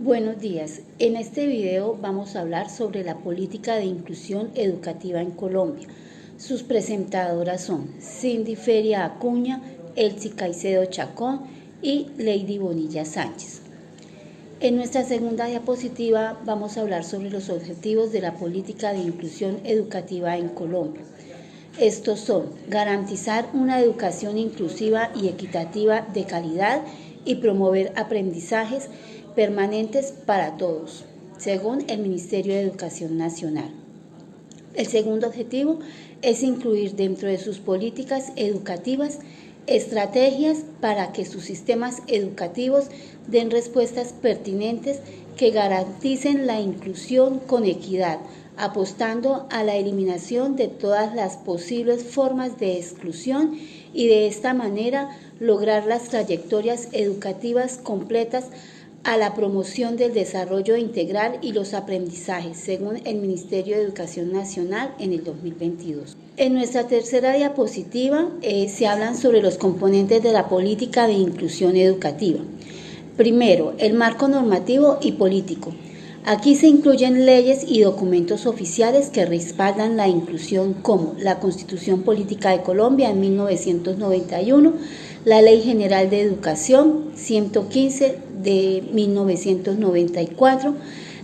Buenos días. En este video vamos a hablar sobre la política de inclusión educativa en Colombia. Sus presentadoras son Cindy Feria Acuña, Elsie Caicedo Chacón y Lady Bonilla Sánchez. En nuestra segunda diapositiva vamos a hablar sobre los objetivos de la política de inclusión educativa en Colombia. Estos son garantizar una educación inclusiva y equitativa de calidad y promover aprendizajes permanentes para todos, según el Ministerio de Educación Nacional. El segundo objetivo es incluir dentro de sus políticas educativas estrategias para que sus sistemas educativos den respuestas pertinentes que garanticen la inclusión con equidad, apostando a la eliminación de todas las posibles formas de exclusión y de esta manera lograr las trayectorias educativas completas a la promoción del desarrollo integral y los aprendizajes, según el Ministerio de Educación Nacional en el 2022. En nuestra tercera diapositiva se hablan sobre los componentes de la política de inclusión educativa. Primero, el marco normativo y político. Aquí se incluyen leyes y documentos oficiales que respaldan la inclusión como la Constitución Política de Colombia en 1991, la Ley General de Educación 115 de 1994,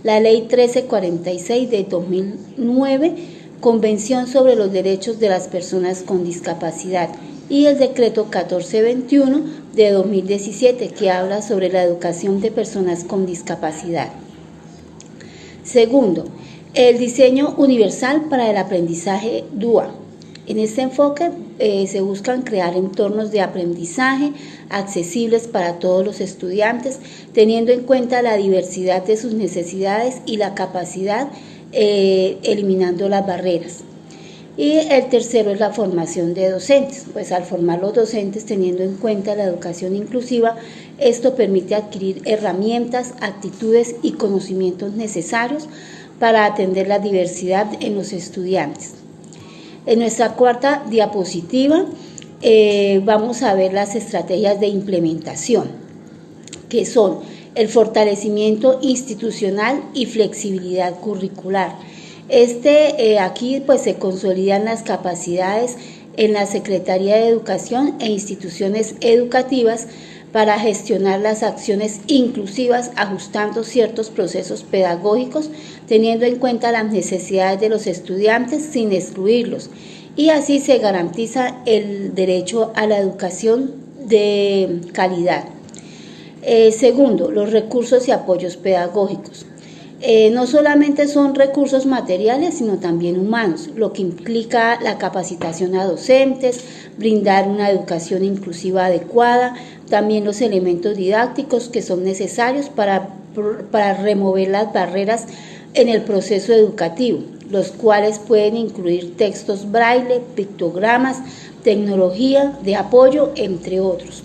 la Ley 1346 de 2009, Convención sobre los Derechos de las Personas con Discapacidad y el Decreto 1421 de 2017 que habla sobre la educación de personas con discapacidad. Segundo, el diseño universal para el aprendizaje DUA. En este enfoque se buscan crear entornos de aprendizaje accesibles para todos los estudiantes, teniendo en cuenta la diversidad de sus necesidades y la capacidad, eliminando las barreras. Y el tercero es la formación de docentes. Pues al formar los docentes teniendo en cuenta la educación inclusiva, esto permite adquirir herramientas, actitudes y conocimientos necesarios para atender la diversidad en los estudiantes. En nuestra cuarta diapositiva vamos a ver las estrategias de implementación, que son el fortalecimiento institucional y flexibilidad curricular. Aquí pues se consolidan las capacidades en la Secretaría de Educación e instituciones educativas para gestionar las acciones inclusivas, ajustando ciertos procesos pedagógicos, teniendo en cuenta las necesidades de los estudiantes sin excluirlos, y así se garantiza el derecho a la educación de calidad. Segundo, los recursos y apoyos pedagógicos. No solamente son recursos materiales, sino también humanos, lo que implica la capacitación a docentes, brindar una educación inclusiva adecuada, también los elementos didácticos que son necesarios para remover las barreras en el proceso educativo, los cuales pueden incluir textos braille, pictogramas, tecnología de apoyo, entre otros.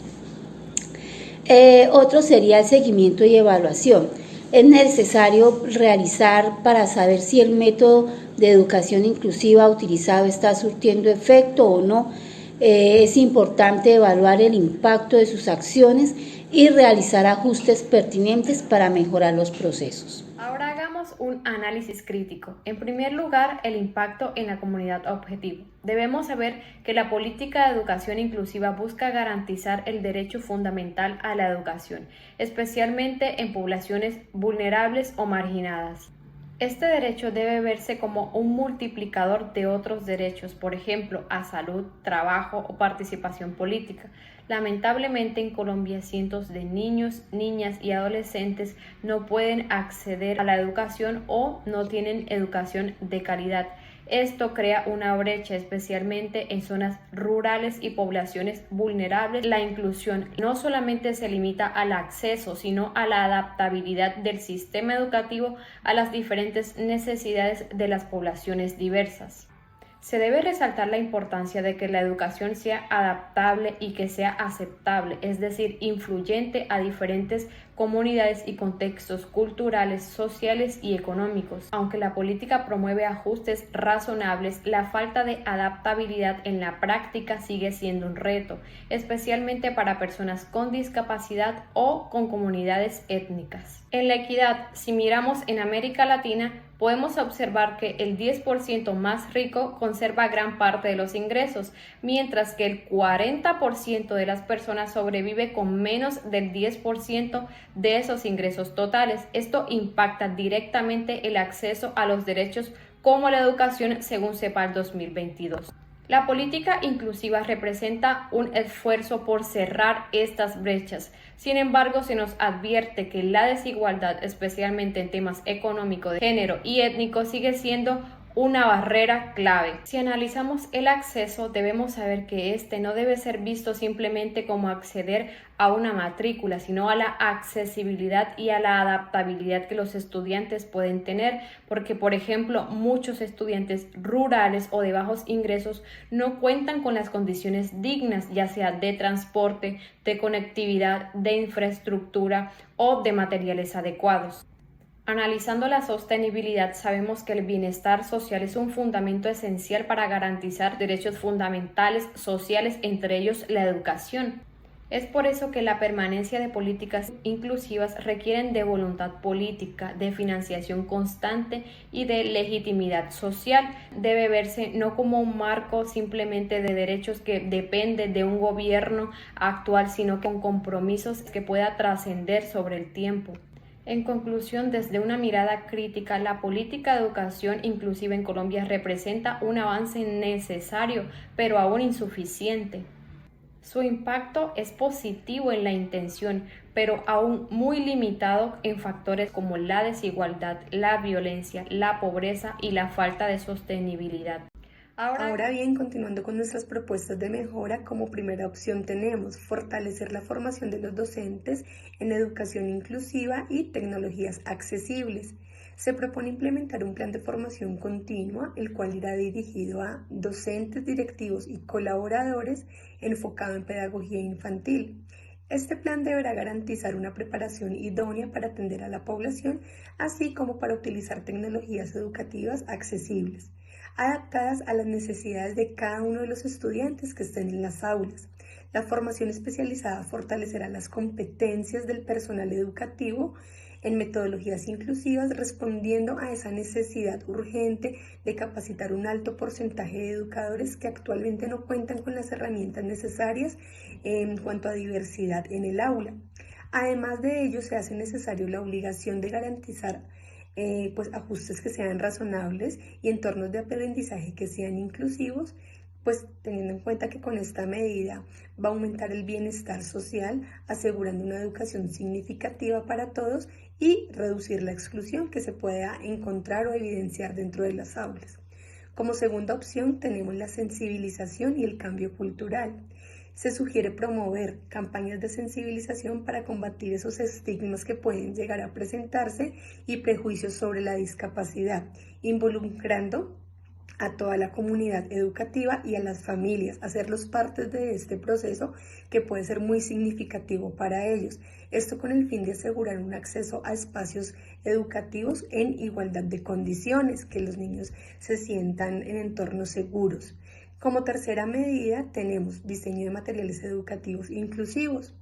Otro sería el seguimiento y evaluación. Es necesario realizar para saber si el método de educación inclusiva utilizado está surtiendo efecto o no. Es importante evaluar el impacto de sus acciones y realizar ajustes pertinentes para mejorar los procesos. Ahora hagamos un análisis crítico. En primer lugar, el impacto en la comunidad objetivo. Debemos saber que la política de educación inclusiva busca garantizar el derecho fundamental a la educación, especialmente en poblaciones vulnerables o marginadas. Este derecho debe verse como un multiplicador de otros derechos, por ejemplo, a salud, trabajo o participación política. Lamentablemente en Colombia cientos de niños, niñas y adolescentes no pueden acceder a la educación o no tienen educación de calidad. Esto crea una brecha, especialmente en zonas rurales y poblaciones vulnerables. La inclusión no solamente se limita al acceso, sino a la adaptabilidad del sistema educativo a las diferentes necesidades de las poblaciones diversas. Se debe resaltar la importancia de que la educación sea adaptable y que sea aceptable, es decir, influyente a diferentes comunidades y contextos culturales, sociales y económicos. Aunque la política promueve ajustes razonables, la falta de adaptabilidad en la práctica sigue siendo un reto, especialmente para personas con discapacidad o con comunidades étnicas. En la equidad, si miramos en América Latina, podemos observar que el 10% más rico conserva gran parte de los ingresos, mientras que el 40% de las personas sobrevive con menos del 10% de esos ingresos totales. Esto impacta directamente el acceso a los derechos como la educación, según CEPAL 2022. La política inclusiva representa un esfuerzo por cerrar estas brechas. Sin embargo, se nos advierte que la desigualdad, especialmente en temas económicos, de género y étnico, sigue siendo una barrera clave. Si analizamos el acceso, debemos saber que este no debe ser visto simplemente como acceder a una matrícula, sino a la accesibilidad y a la adaptabilidad que los estudiantes pueden tener, porque, por ejemplo, muchos estudiantes rurales o de bajos ingresos no cuentan con las condiciones dignas, ya sea de transporte, de conectividad, de infraestructura o de materiales adecuados. Analizando la sostenibilidad, sabemos que el bienestar social es un fundamento esencial para garantizar derechos fundamentales sociales, entre ellos la educación. Es por eso que la permanencia de políticas inclusivas requieren de voluntad política, de financiación constante y de legitimidad social. Debe verse no como un marco simplemente de derechos que depende de un gobierno actual, sino con compromisos que pueda trascender sobre el tiempo. En conclusión, desde una mirada crítica, la política de educación inclusiva en Colombia representa un avance necesario, pero aún insuficiente. Su impacto es positivo en la intención, pero aún muy limitado en factores como la desigualdad, la violencia, la pobreza y la falta de sostenibilidad. Ahora bien, continuando con nuestras propuestas de mejora, como primera opción tenemos fortalecer la formación de los docentes en educación inclusiva y tecnologías accesibles. Se propone implementar un plan de formación continua, el cual irá dirigido a docentes, directivos y colaboradores enfocado en pedagogía infantil. Este plan deberá garantizar una preparación idónea para atender a la población, así como para utilizar tecnologías educativas accesibles, adaptadas a las necesidades de cada uno de los estudiantes que estén en las aulas. La formación especializada fortalecerá las competencias del personal educativo en metodologías inclusivas, respondiendo a esa necesidad urgente de capacitar un alto porcentaje de educadores que actualmente no cuentan con las herramientas necesarias en cuanto a diversidad en el aula. Además de ello, se hace necesario la obligación de garantizar ajustes que sean razonables y entornos de aprendizaje que sean inclusivos, pues teniendo en cuenta que con esta medida va a aumentar el bienestar social, asegurando una educación significativa para todos y reducir la exclusión que se pueda encontrar o evidenciar dentro de las aulas. Como segunda opción tenemos la sensibilización y el cambio cultural. Se sugiere promover campañas de sensibilización para combatir esos estigmas que pueden llegar a presentarse y prejuicios sobre la discapacidad, involucrando a toda la comunidad educativa y a las familias, hacerlos parte de este proceso que puede ser muy significativo para ellos. Esto con el fin de asegurar un acceso a espacios educativos en igualdad de condiciones, que los niños se sientan en entornos seguros. Como tercera medida tenemos diseño de materiales educativos inclusivos.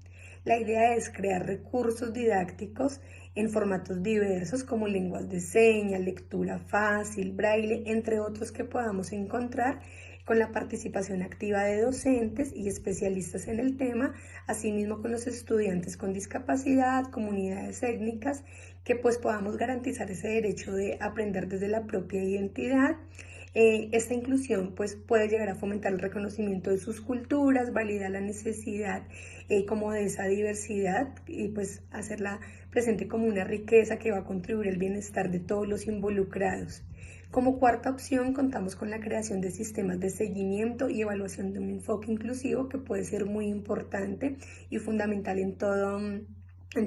La idea es crear recursos didácticos en formatos diversos como lenguas de señas, lectura fácil, braille, entre otros que podamos encontrar con la participación activa de docentes y especialistas en el tema, asimismo con los estudiantes con discapacidad, comunidades étnicas, que pues podamos garantizar ese derecho de aprender desde la propia identidad. Esta inclusión pues puede llegar a fomentar el reconocimiento de sus culturas, validar la necesidad como de esa diversidad y pues hacerla presente como una riqueza que va a contribuir al bienestar de todos los involucrados. Como cuarta opción contamos con la creación de sistemas de seguimiento y evaluación de un enfoque inclusivo que puede ser muy importante y fundamental en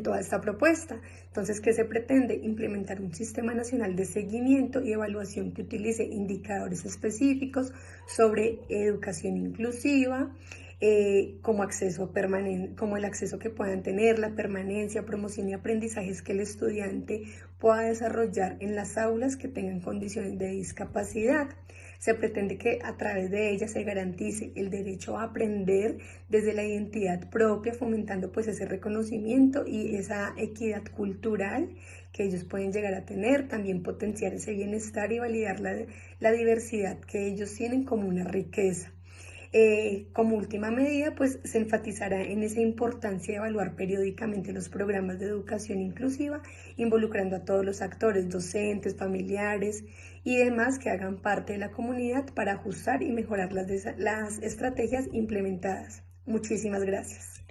toda esta propuesta. Entonces, ¿qué se pretende? Implementar un sistema nacional de seguimiento y evaluación que utilice indicadores específicos sobre educación inclusiva, como como el acceso que puedan tener, la permanencia, promoción y aprendizajes que el estudiante pueda desarrollar en las aulas que tengan condiciones de discapacidad. Se pretende que a través de ella se garantice el derecho a aprender desde la identidad propia, fomentando pues ese reconocimiento y esa equidad cultural que ellos pueden llegar a tener, también potenciar ese bienestar y validar la diversidad que ellos tienen como una riqueza. Como última medida, pues se enfatizará en esa importancia de evaluar periódicamente los programas de educación inclusiva, involucrando a todos los actores, docentes, familiares y demás que hagan parte de la comunidad para ajustar y mejorar las estrategias implementadas. Muchísimas gracias.